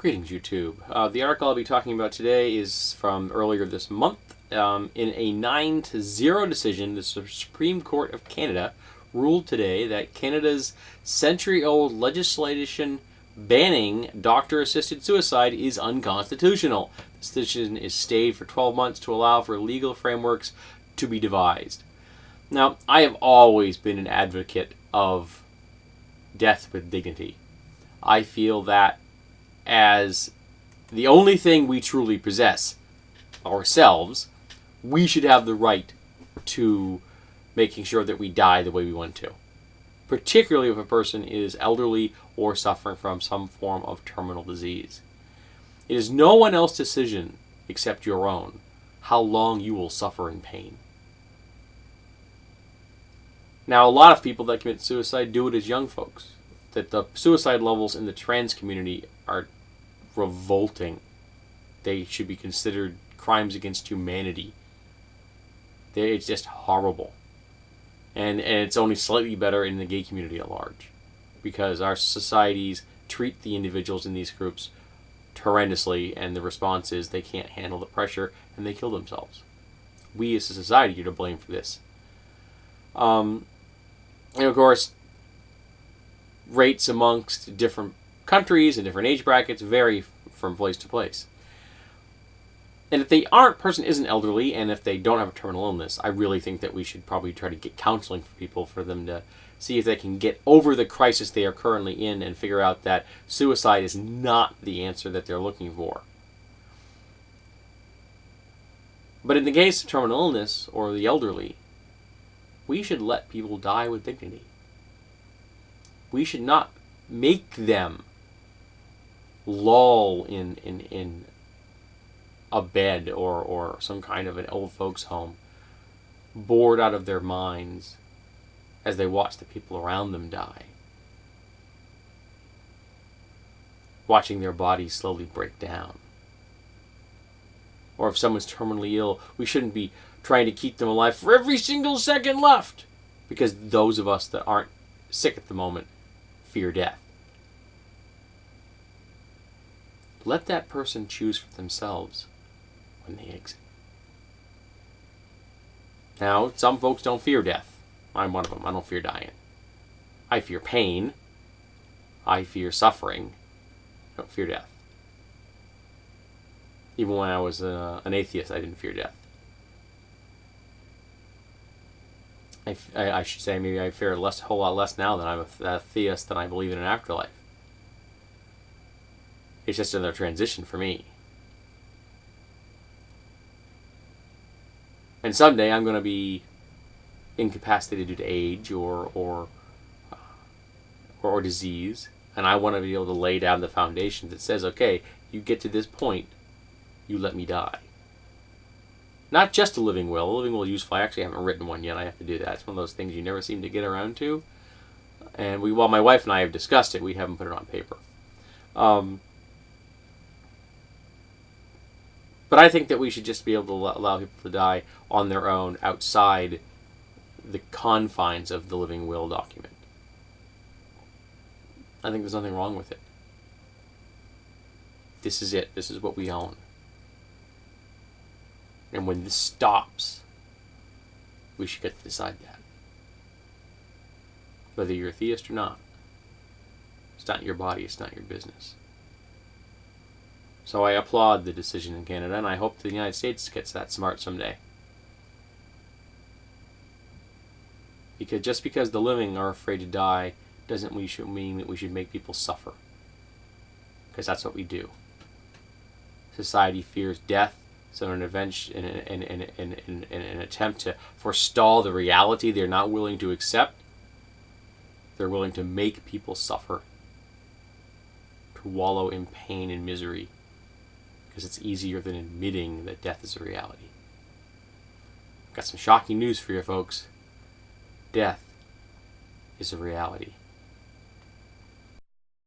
Greetings, YouTube. The article I'll be talking about today is from earlier this month. In a 9-0 decision, the Supreme Court of Canada ruled today that Canada's century-old legislation banning doctor-assisted suicide is unconstitutional. This decision is stayed for 12 months to allow for legal frameworks to be devised. Now, I have always been an advocate of death with dignity. I feel that as the only thing we truly possess, ourselves, we should have the right to making sure that we die the way we want to. Particularly if a person is elderly or suffering from some form of terminal disease. It is no one else's decision except your own how long you will suffer in pain. Now, a lot of people that commit suicide do it as young folks. That the suicide levels in the trans community are revolting. They should be considered crimes against humanity. It's just horrible. And it's only slightly better in the gay community at large. Because our societies treat the individuals in these groups horrendously, and the response is they can't handle the pressure and they kill themselves. We as a society are to blame for this. And of course, rates amongst different countries and different age brackets vary from place to place. And if the person isn't elderly and if they don't have a terminal illness, I really think that we should probably try to get counseling for people for them to see if they can get over the crisis they are currently in and figure out that suicide is not the answer that they're looking for. But in the case of terminal illness or the elderly, we should let people die with dignity. We should not make them loll in a bed or some kind of an old folks home, bored out of their minds as they watch the people around them die, watching their bodies slowly break down. Or if someone's terminally ill, we shouldn't be trying to keep them alive for every single second left, because those of us that aren't sick at the moment fear death. Let that person choose for themselves when they exit. Now, some folks don't fear death. I'm one of them. I don't fear dying. I fear pain. I fear suffering. I don't fear death. Even when I was an atheist, I didn't fear death. I should say maybe I fear a whole lot less now that I'm a theist than I believe in an afterlife. It's just another transition for me. And someday I'm going to be incapacitated due to age or disease, and I want to be able to lay down the foundation that says, okay, you get to this point, you let me die. Not just a living will. A living will is useful. I actually haven't written one yet. I have to do that. It's one of those things you never seem to get around to. And while my wife and I have discussed it, we haven't put it on paper. But I think that we should just be able to allow people to die on their own outside the confines of the living will document. I think there's nothing wrong with it. This is it. This is what we own. And when this stops, we should get to decide that. Whether you're a theist or not. It's not your body, it's not your business. So I applaud the decision in Canada, and I hope the United States gets that smart someday. Because just because the living are afraid to die doesn't mean that we should make people suffer. Because that's what we do. Society fears death. So in an attempt to forestall the reality they're not willing to accept, they're willing to make people suffer, to wallow in pain and misery, because it's easier than admitting that death is a reality. Got some shocking news for you folks. Death is a reality.